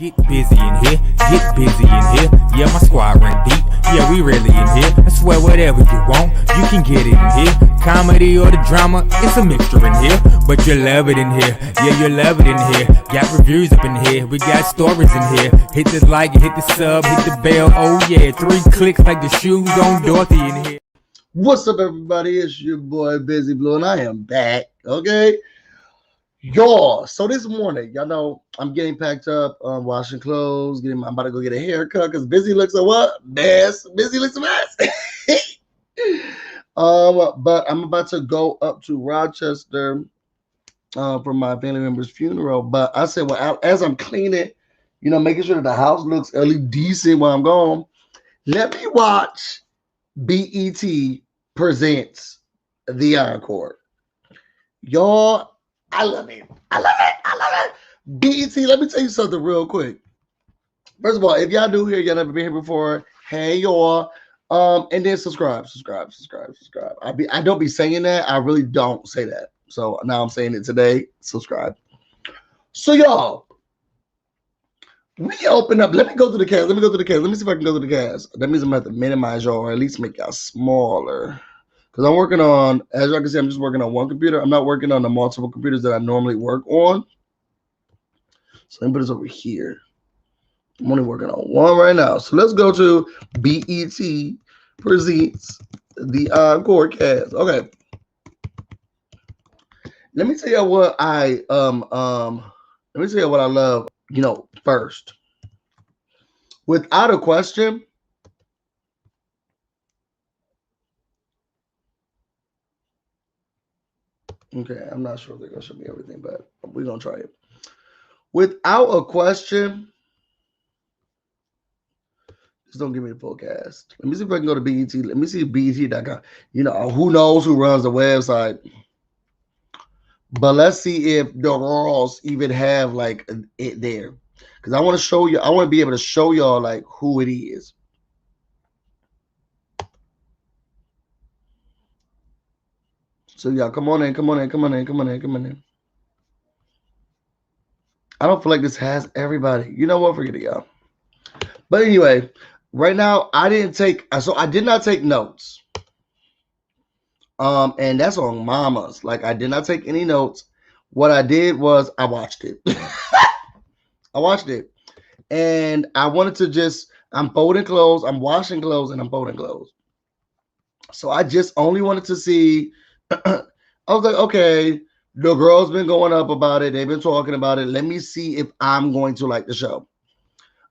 Get busy in here, get busy in here. Yeah, my squad run deep. Yeah, we really in here. I swear whatever you want, you can get it in here. Comedy or the drama, it's a mixture in here. But you love it in here, yeah, you love it in here. Got reviews up in here, we got stories in here. Hit the like, hit the sub, hit the bell, oh yeah. 3 clicks like the shoes on Dorothy in here. What's up, everybody? It's your boy BusyBlu, and I am back, okay? Y'all, so this morning, y'all know I'm getting packed up, washing clothes, I'm about to go get a haircut because Busy looks a what? Mess. Busy looks a mess. But I'm about to go up to Rochester for my family member's funeral. But I said, well, as I'm cleaning, you know, making sure that the house looks at least decent while I'm gone, let me watch BET presents the Encore. Y'all, I love it. I love it. I love it. BET, let me tell you something real quick. First of all, if y'all new here, y'all never been here before, hey y'all. And then subscribe. I don't be saying that. I really don't say that. So now I'm saying it today. Subscribe. So y'all, we open up. Let me go to the cast. Let me see if I can go to the cast. That means I'm going to have to minimize y'all or at least make y'all smaller. Because I'm working on, as y'all can see, I'm just working on one computer. I'm not working on the multiple computers that I normally work on. So let me put this over here. I'm only working on one right now. So let's go to BET presents the Encore cast. Okay. Let me tell you what I love, you know, first. Without a question, okay, I'm not sure if they're going to show me everything, but we're going to try it. Without a question, just don't give me the full cast. Let me see if I can go to BET. Let me see BET.com. You know, who knows who runs the website. But let's see if the girls even have, like, it there. Because I want to show you, I want to be able to show y'all, like, who it is. So y'all, come on in. I don't feel like this has everybody. You know what? Forget it, y'all. But anyway, right now I did not take notes. And that's on mamas. Like, I did not take any notes. What I did was I watched it. And I wanted to just, I'm folding clothes, I'm washing clothes, and I'm folding clothes. So I just only wanted to see. I was like, okay, the girls been going up about it. They've been talking about it. Let me see if I'm going to like the show.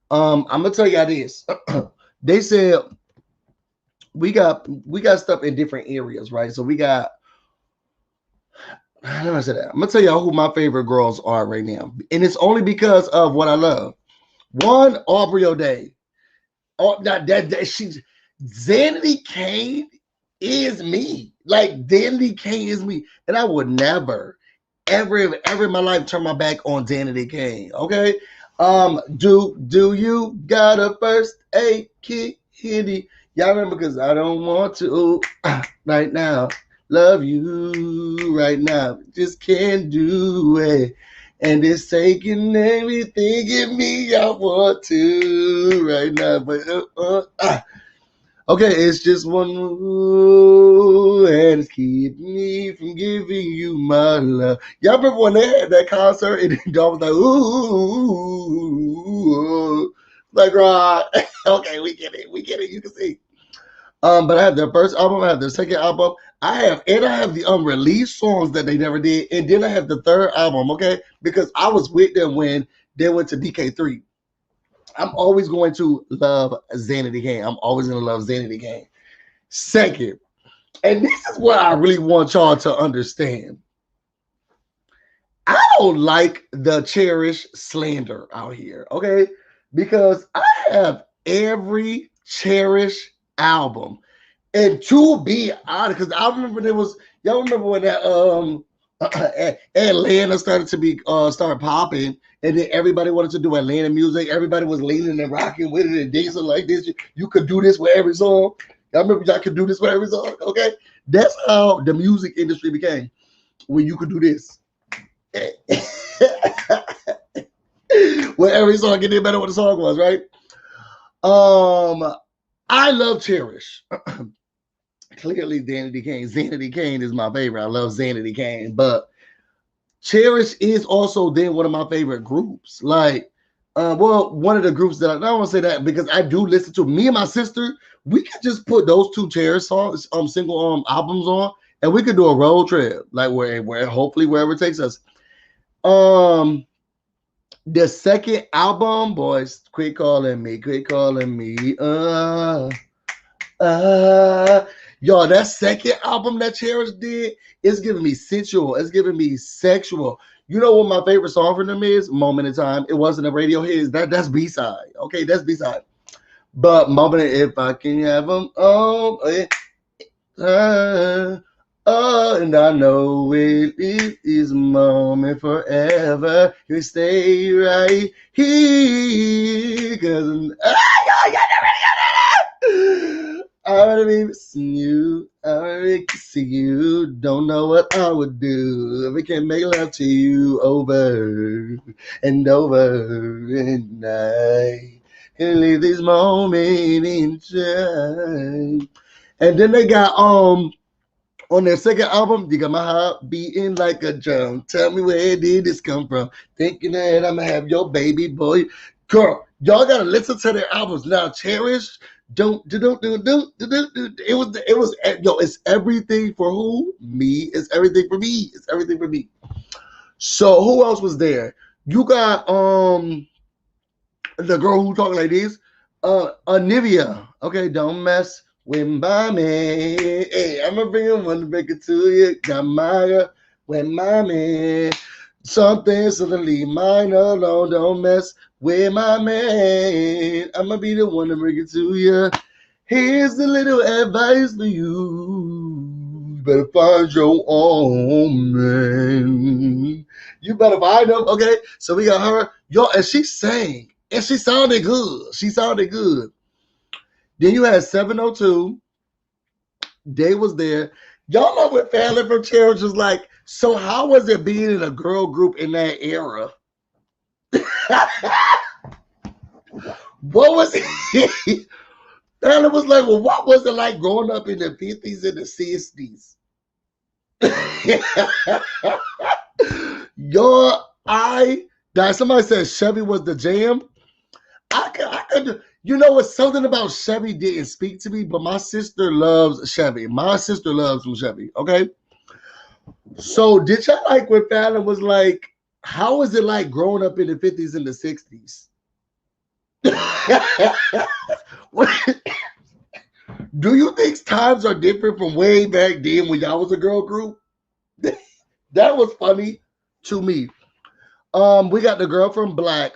I'm gonna tell you this. They said we got stuff in different areas, right? So we got. How do I say that? I'm gonna tell y'all who my favorite girls are right now, and it's only because of what I love. One, Aubrey O'Day. Oh, that she's Zanity Kane is me. Like, Danity Kane is me. And I would never, ever in my life turn my back on Danity Kane. Okay? Do you got a first aid kit handy? Y'all remember, because I don't want to right now. Love you right now. Just can't do it. And it's taking everything in me I want to right now. But okay, it's just one move, and it's keeping me from giving you my love. Y'all remember when they had that concert and Dog was like, ooh, like, right? Okay, we get it. You can see. But I have their first album, I have their second album, I have the unreleased songs that they never did, and then I have the third album, okay? Because I was with them when they went to DK3. I'm always going to love Zanity Kane. I'm always going to love Zanity Kane. Second, and this is what I really want y'all to understand. I don't like the Cherish slander out here, okay? Because I have every Cherish album. And to be honest, because I remember y'all remember when that Atlanta started popping, and then everybody wanted to do Atlanta music. Everybody was leaning and rocking with it and dancing like this. You could do this with every song. Y'all remember y'all could do this with every song, okay? That's how the music industry became, when you could do this. Where every song getting better what the song was, right? I love Cherish. Clearly, Xanity Kane is my favorite. I love Xanity Kane, but Cherish is also then one of my favorite groups. Like, well, one of the groups that I don't want to say that because I do listen to. Me and my sister, we could just put those two Cherish songs, single albums on, and we could do a road trip, like where hopefully wherever it takes us. The second album, boys, quit calling me. Yo, that second album that Cherish did is giving me sensual. It's giving me sexual. You know what my favorite song from them is? Moment in Time. It wasn't a radio hit. That's B-side. Okay, that's B-side. But Moment, if I can have them all. And I know it is a moment forever. You stay right here. Cause I wanna be missing you. I wanna be kissing you. Don't know what I would do if we can make love to you over and over. And I can leave this moment in time. And then they got on their second album, you got my heart beating like a drum. Tell me where did this come from? Thinking that I'ma have your baby boy. Girl, y'all gotta listen to their albums now. Cherish, don't do. It was yo. It's everything for who? Me. It's everything for me. It's everything for me. So who else was there? You got the girl who talking like this, Nivea. Okay, don't mess with my man. Hey, I'm gonna bring him one to break it to you. Got my girl with my man. Something suddenly mine alone. Don't mess with my man. I'm gonna be the one to bring it to you. Here's a little advice for you. You better find your own man. You better find them. Okay, so we got her. Yo, and she sang. And she sounded good. Then you had 702. They was there. Y'all know what Fallon from Cherish was like. So how was it being in a girl group in that era? What was it? Fallon was like, well, what was it like growing up in the 50s and the 60s? Somebody said Chevy was the jam. I could, you know, it's something about Chevy didn't speak to me, but my sister loves Chevy. My sister loves some Chevy. Okay. So did y'all like when Fallon was like, how was it like growing up in the 50s and the 60s? Do you think times are different from way back then when y'all was a girl group? That was funny to me. We got the girl from Black.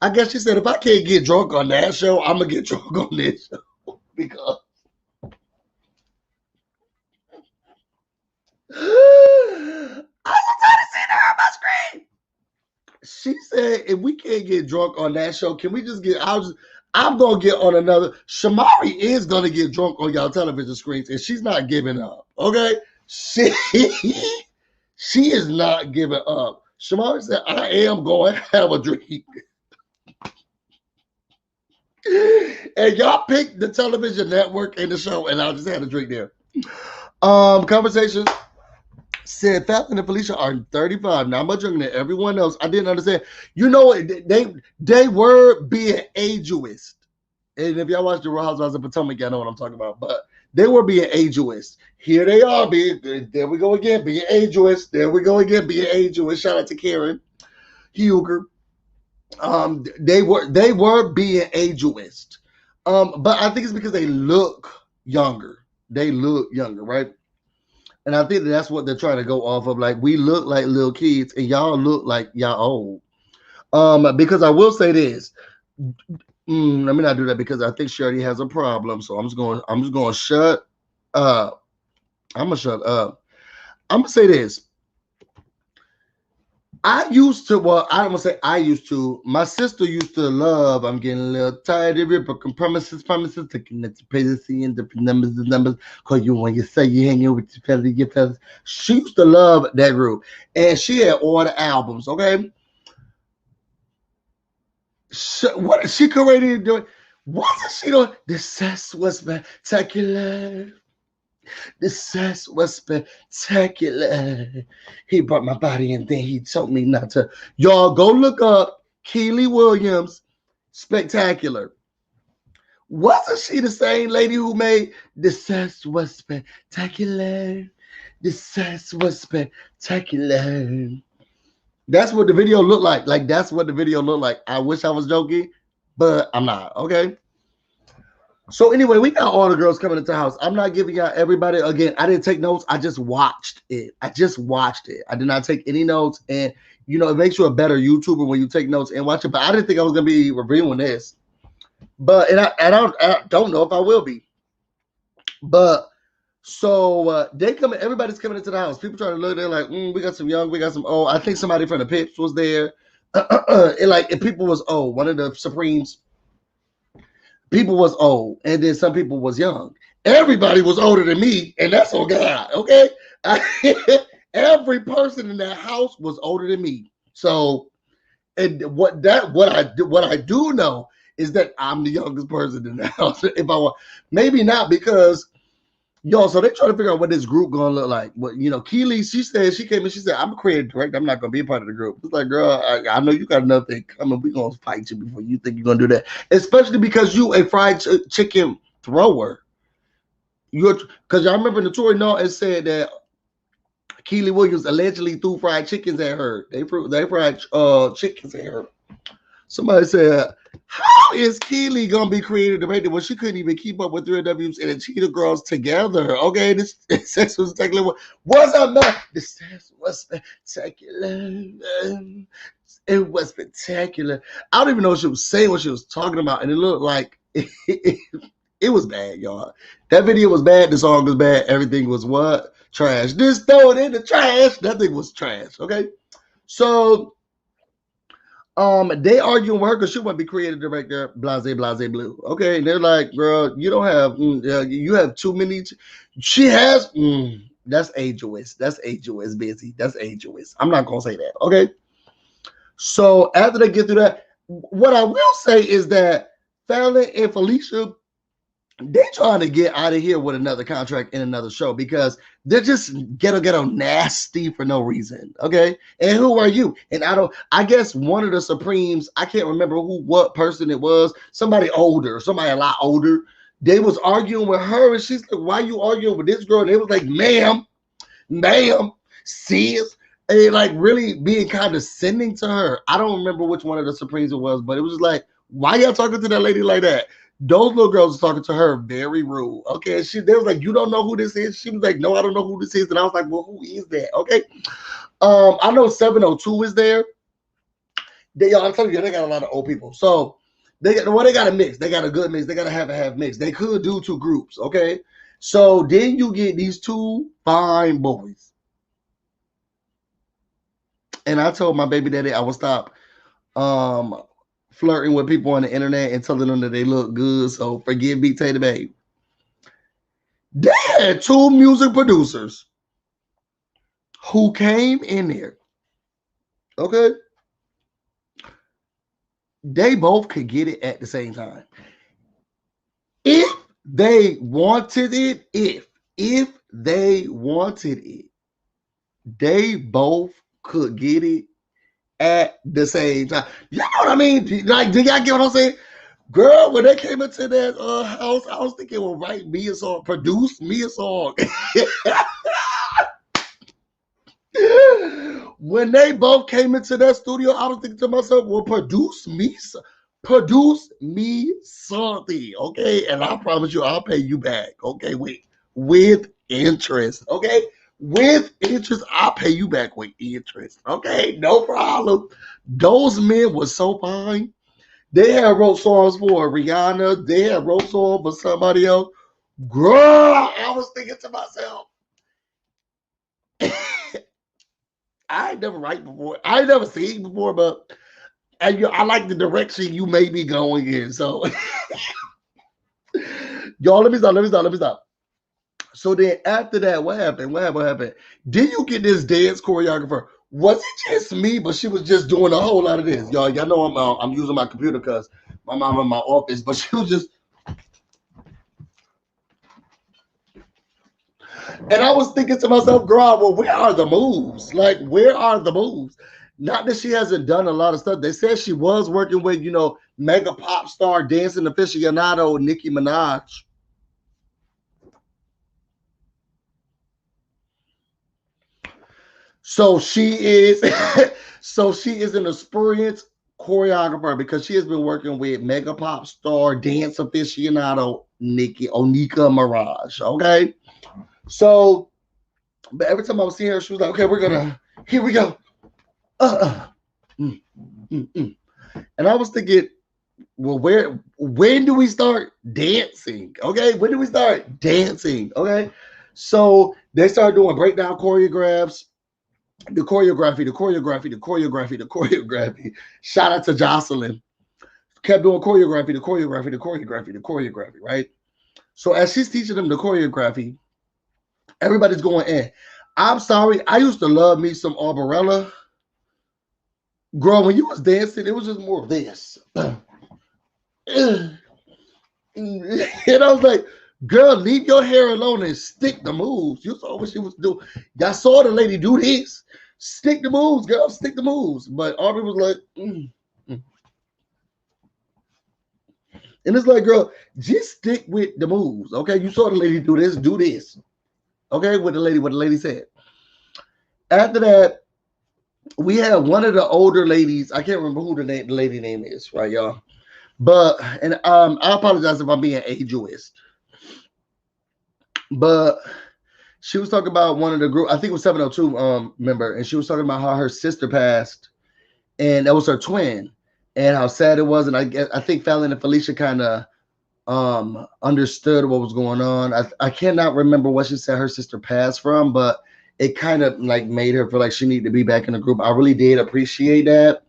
I guess she said, if I can't get drunk on that show, I'm going to get drunk on this show. Because I was trying to see her on my screen. She said, if we can't get drunk on that show, can we just get, I'm going to get on another. Shamari is going to get drunk on y'all television screens, and she's not giving up. Okay? She is not giving up. Shamari said, I am going to have a drink. And y'all picked the television network and the show, and I just had a drink there. Conversation said Fallon and Felicia are 35, not much younger than everyone else. I didn't understand. You know, they were being ageist. And if y'all watch the Real Housewives of Potomac, y'all know what I'm talking about. But they were being ageist. Here they are being, there we go again, being ageist. There we go again, being ageist. Shout out to Karen Huger. They were being ageist. But I think it's because they look younger. They look younger, right? And I think that's what they're trying to go off of. Like, we look like little kids, and y'all look like y'all old. Because I will say this. Let me not do that because I think she already has a problem. So I'm just going to shut up. I'm going to shut up. I'm going to say this. I used to, well, I don't want to say I used to. My sister used to love, I'm getting a little tired of it, broken promises, looking at the privacy and the numbers, because you, when you say you hanging with your fellas. She used to love that group. And she had all the albums, okay? What is she created doing? Wasn't she doing? The sex was spectacular. The sex was spectacular. He brought my body and then he told me not to. Y'all go look up Keely Williams Spectacular. Wasn't she the same lady who made The Sex Was Spectacular? The Sex Was Spectacular. That's what the video looked like. Like, that's what the video looked like. I wish I was joking, but I'm not. Okay. So anyway, we got all the girls coming into the house. I'm not giving y'all everybody again. I didn't take notes. I just watched it. I did not take any notes. And you know, it makes you a better YouTuber when you take notes and watch it. But I didn't think I was gonna be reviewing this. But I don't know if I will be. But so they coming. Everybody's coming into the house. People trying to look. They're like, we got some young, we got some old. I think somebody from the Pips was there. And people was old. One of the Supremes. People was old, and then some people was young. Everybody was older than me, and that's on God. Okay, every person in that house was older than me. So, and what I do know is that I'm the youngest person in the house. If I want, maybe not because yo. So they trying to figure out what this group gonna look like. What Keely, she said she came in. She said, "I'm a creative director. I'm not gonna be a part of the group." It's like, girl, I know you got another thing coming. We gonna fight you before you think you're gonna do that. Especially because you a fried chicken thrower. Because y'all remember Notori Norton said that Keely Williams allegedly threw fried chickens at her. They fried chickens at her. Somebody said, how is Keely gonna be creative director when she couldn't even keep up with 3Ws and the Cheetah Girls together? Okay, this sex was spectacular. What's up, man? The sex was spectacular. It was spectacular. I don't even know what she was saying, what she was talking about, and it looked like it was bad, y'all. That video was bad. The song was bad. Everything was what? Trash. Just throw it in the trash. That thing was trash. Okay, so. They arguing with her because she want to be creative director, blase, blue. Okay, and they're like, girl, you don't have, you have too many. She has, that's ageist. That's ageist, busy. That's ageist. I'm not gonna say that. Okay. So after they get through that, what I will say is that Fallon and Felicia, they trying to get out of here with another contract in another show because they're just ghetto nasty for no reason. Okay. And who are you? And I guess one of the Supremes, I can't remember what person it was, somebody older, somebody a lot older. They was arguing with her and she's like, why are you arguing with this girl? And they was like, ma'am, sis. And like really being condescending to her. I don't remember which one of the Supremes it was, but it was just like, why y'all talking to that lady like that? Those little girls was talking to her very rude. Okay, they was like, you don't know who this is? She was like, no, I don't know who this is. And I was like, well, who is that? Okay. I know 702 is there. I'm telling you, they got a lot of old people. So they got a mix. They got a good mix. They got a half mix. They could do two groups. Okay. So then you get these two fine boys. And I told my baby daddy I would stop flirting with people on the internet and telling them that they look good. So forgive me, Tater Babe. They had two music producers who came in there. Okay. They both could get it at the same time. If they wanted it, if they wanted it, they both could get it at the same time. You know what I mean? Like, do y'all get what I'm saying? Girl, when they came into that house, I was thinking, well, write me a song, produce me a song. When they both came into that studio, I was thinking to myself, well, produce me something, okay? And I promise you, I'll pay you back, okay? With interest, okay? With interest, I'll pay you back with interest, okay? No problem. Those men were so fine. They had wrote songs for Rihanna. They had wrote songs for somebody else. Girl, I was thinking to myself, I ain't never write before. I ain't never seen before, but I like the direction you may be going in. So, y'all, let me stop. So then after that, what happened? What happened? Did you get this dance choreographer? Was it just me? But she was just doing a whole lot of this, y'all. Y'all know I'm using my computer because my mom in my office, but she was just. And I was thinking to myself, girl, well, where are the moves? Like, where are the moves? Not that she hasn't done a lot of stuff. They said she was working with, mega pop star dancing aficionado Nicki Minaj. So she is, so she is an experienced choreographer because she has been working with mega pop star dance aficionado Onika Mirage. Okay, so but every time I was seeing her, she was like, "Okay, here we go." Uh, mm, mm, mm. And I was thinking, well, when do we start dancing? Okay, when do we start dancing? Okay, so they started doing breakdown choreographs. The choreography. Shout out to Jocelyn. Kept doing the choreography, right? So as she's teaching them the choreography, everybody's going in. I'm sorry, I used to love me some Arborella. Girl, when you was dancing, it was just more of this. And I was like, girl, leave your hair alone and stick the moves. You saw what she was doing. Y'all saw the lady do this. Stick the moves, girl. Stick the moves. But Aubrey was like, mm. And it's like, girl, just stick with the moves. Okay. You saw the lady do this, do this. Okay, what the lady said. After that, we had one of the older ladies. I can't remember who the lady name is, right, y'all? But I apologize if I'm being ageist. But she was talking about one of the group, I think it was 702 member, and she was talking about how her sister passed, and that was her twin, and how sad it was. And I think Fallon and Felicia kind of understood what was going on. I cannot remember what she said her sister passed from, but it kind of like made her feel like she needed to be back in the group. I really did appreciate that,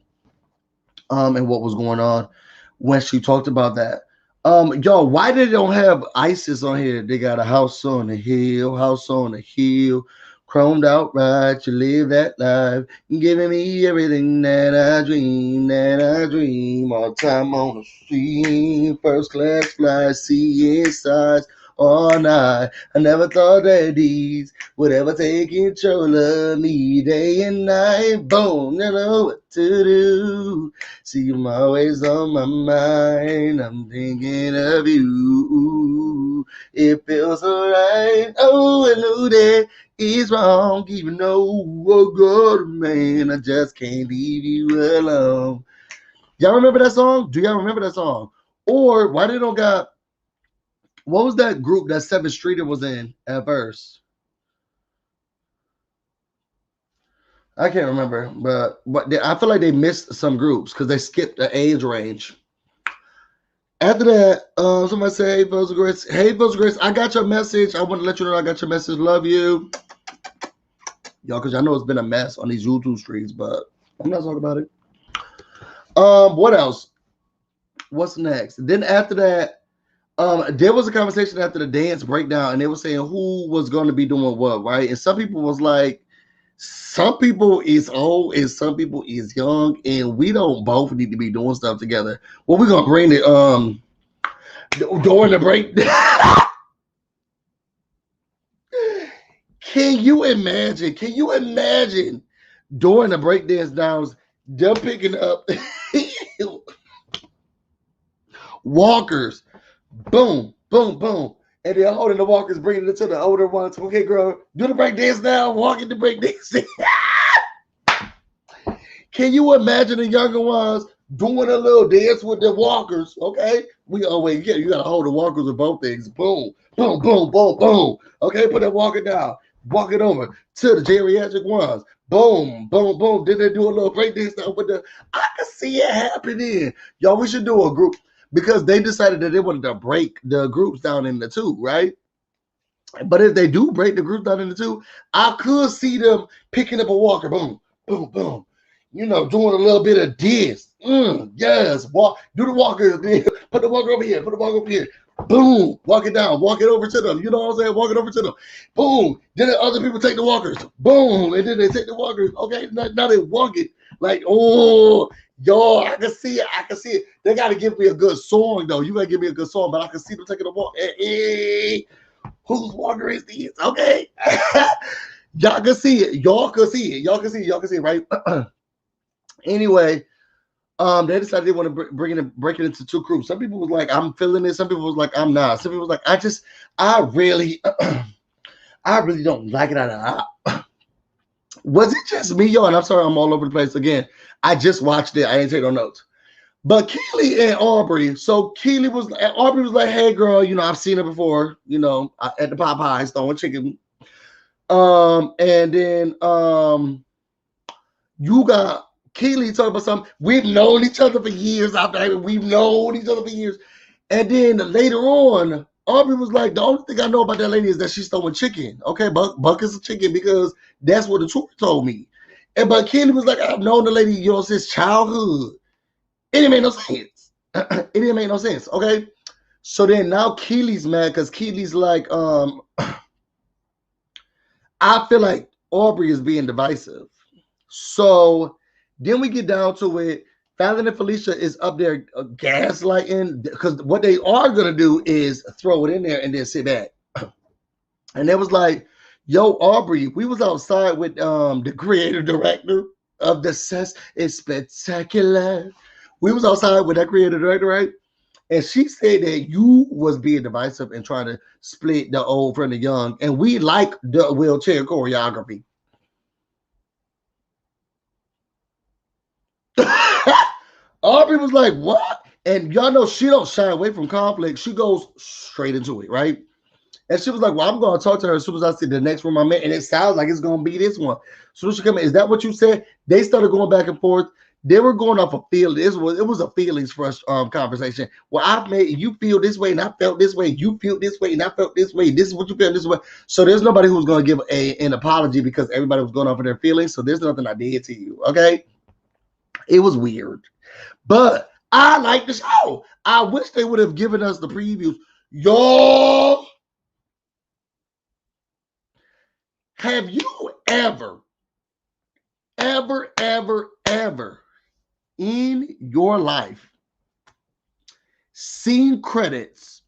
and what was going on when she talked about that. Y'all, why they don't have ISIS on here? They got a house on the hill, chromed out right. You live that life, giving me everything that I dream. All time on the street, first class flight, seeing sights all night. I never thought that these would ever take control of me day and night. Boom, you know what to do. See, I'm always on my mind. I'm thinking of you. It feels alright. Oh, I know that it's wrong, even though oh God, man, I just can't leave you alone. Y'all remember that song? Do y'all remember that song? Or why they don't got? What was that group that Seven Streeter was in at first? I can't remember, but I feel like they missed some groups because they skipped the age range. After that, somebody say, "Hey, Fells of Grace. Hey, Fells of Grace, I got your message. I want to let you know I got your message. Love you." Y'all, because I know it's been a mess on these YouTube streets, but I'm not talking about it. What else? What's next? Then after that, there was a conversation after the dance breakdown, and they were saying who was going to be doing what, right? And some people was like, some people is old and some people is young, and we don't both need to be doing stuff together. Well, we're gonna bring it during the break. Can you imagine? During the breakdance downs, them picking up walkers, boom, boom, boom, and they're holding the walkers, bringing it to the older ones. Okay, girl, do the breakdance now. Walking the breakdance. Can you imagine the younger ones doing a little dance with the walkers? Okay, we always you gotta hold the walkers with both things. Boom, boom, boom, boom, boom. Okay, put that walker down. Walk it over to the geriatric ones. Boom, boom, boom. Then they do a little break dance stuff with the. I can see it happening. Y'all, we should do a group because they decided that they wanted to break the groups down into two, right? But if they do break the groups down into two, I could see them picking up a walker. Boom, boom, boom. Doing a little bit of this. Yes, walk. Do the walker. Put the walker over here. Put the walker over here. Boom, walk it down, walk it over to them. You know what I'm saying? Walk it over to them. Boom. Then the other people take the walkers. Boom. And then they take the walkers. Okay, now they walk it. Like, oh, yo, I can see it. I can see it. They got to give me a good song, though. You got to give me a good song, but I can see them taking the walk. Hey, whose walker is this? Okay. Y'all can see it. Y'all can see it. Y'all can see it. Y'all can see it, right? Anyway, they decided they want to break it into two groups. Some people was like, I'm feeling it. Some people was like, I'm not. Some people was like, I really don't like it. Was it just me, y'all? And I'm sorry, I'm all over the place again. I just watched it. I didn't take no notes. But Keely and Aubrey. So Aubrey was like, hey girl, you know, I've seen her before, you know, at the Popeyes throwing chicken. And then you got Keely talking about something. We've known each other for years after we've known each other for years. And then later on, Aubrey was like, the only thing I know about that lady is that she's throwing chicken. Okay, buckets of chicken because that's what the tour told me. But Keely was like, I've known the lady, you know, since childhood. It didn't make no sense. It didn't make no sense. Okay. So then now Keely's mad because Keely's like, I feel like Aubrey is being divisive. So then we get down to it. Fallon and Felicia is up there gaslighting because what they are going to do is throw it in there and then sit back. And it was like, yo, Aubrey, we was outside with the creative director of The Cess is Spectacular. We was outside with that creative director, right? And she said that you was being divisive and trying to split the old from the young. And we like the wheelchair choreography. Aubrey was like, what? And y'all know she don't shy away from conflict. She goes straight into it, right? And she was like, well, I'm going to talk to her as soon as I see the next room I'm in. And it sounds like it's going to be this one. So she come in, is that what you said? They started going back and forth. They were going off a feeling. It was a feelings first conversation. Well, I've made you feel this way, and I felt this way. You feel this way, and I felt this way. This is what you feel this way. So there's nobody who was going to give an apology because everybody was going off of their feelings. So there's nothing I did to you. Okay, it was weird, but I like the show. I wish they would have given us the previews. Y'all, have you ever in your life seen credits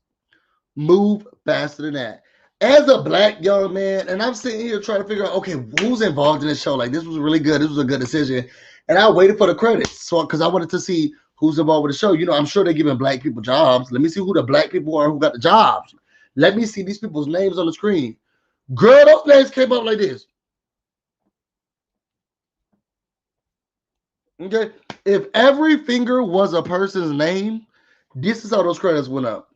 move faster than that? As a black young man, and I'm sitting here trying to figure out, okay, who's involved in this show? Like, this was really good. This was a good decision. And I waited for the credits because I wanted to see who's involved with the show. You know, I'm sure they're giving black people jobs. Let me see who the black people are who got the jobs. Let me see these people's names on the screen. Girl, those names came up like this. Okay, if every finger was a person's name, this is how those credits went up.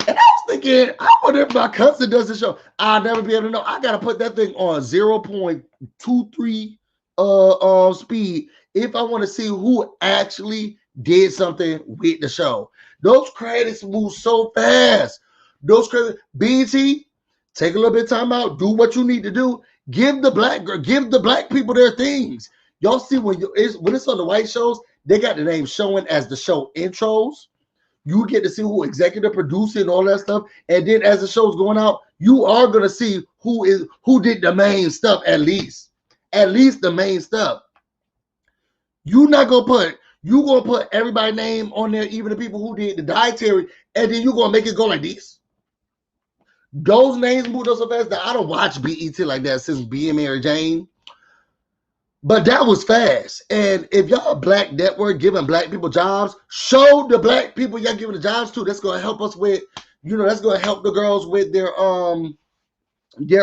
And I was thinking, I wonder if my cousin does the show. I'll never be able to know. I gotta put that thing on 0.23 speed if I want to see who actually did something with the show. Those credits move so fast. Those credits, BT. Take a little bit of time out. Do what you need to do. Give the black people their things. Y'all see when it's on the white shows, they got the name showing as the show intros. You get to see who executive producing and all that stuff. And then as the show's going out, you are gonna see who did the main stuff at least the main stuff. You're gonna put everybody's name on there, even the people who did the dietary, and then you're gonna make it go like this. Those names moved so fast that I don't watch BET like that since being Mary Jane. But that was fast. And if y'all a black network giving black people jobs, show the black people y'all giving the jobs to. That's going to help us with, that's going to help the girls with their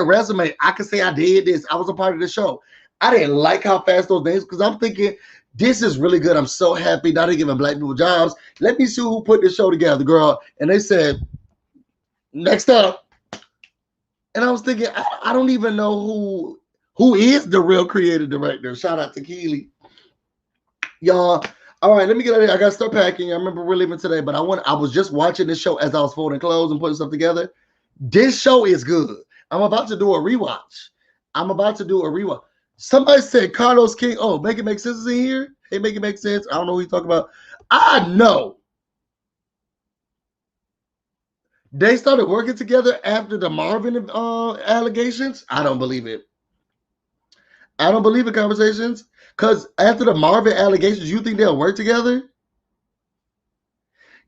resume. I can say I did this. I was a part of the show. I didn't like how fast those names, because I'm thinking, this is really good. I'm so happy now they're giving black people jobs. Let me see who put this show together, girl. And they said, next up. And I was thinking, I don't even know who is the real creative director. Shout out to Keely. Y'all. All right, let me get out of here. I got to start packing. I remember we're leaving today, but I was just watching this show as I was folding clothes and putting stuff together. This show is good. I'm about to do a rewatch. Somebody said Carlos King. Oh, Make It Make Sense is in here. Hey, make it make sense. I don't know who you talking about. I know. They started working together after the Marvin allegations. I don't believe it. I don't believe in conversations. Because after the Marvin allegations, you think they'll work together?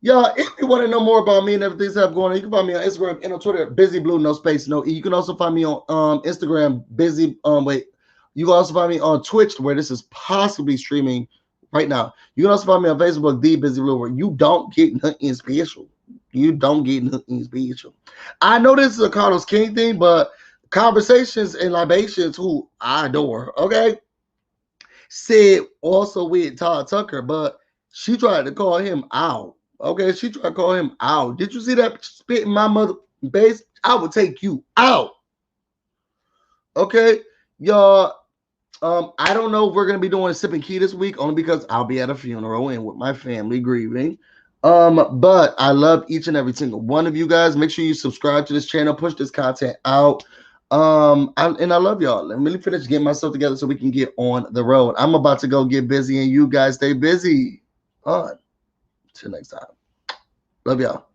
Y'all, if you want to know more about me and everything that's going on, you can find me on Instagram and on Twitter, BusyBlu, no space, no E. You can also find me on Instagram, you can also find me on Twitch, where this is possibly streaming right now. You can also find me on Facebook, The BusyBlu, where you don't get nothing special. You don't get nothing special. I know this is a Carlos King thing, but Conversations and Libations, who I adore, okay, said also with Todd Tucker, but she tried to call him out. Okay, she tried to call him out. Did you see that spit in my mother base? I would take you out. Okay, y'all. I don't know if we're gonna be doing sipping key this week, only because I'll be at a funeral and with my family grieving. But I love each and every single one of you guys. Make sure you subscribe to this channel, push this content out. And I love y'all. Let me finish getting myself together so we can get on the road. I'm about to go get busy, and you guys stay busy. Till next time. Love y'all.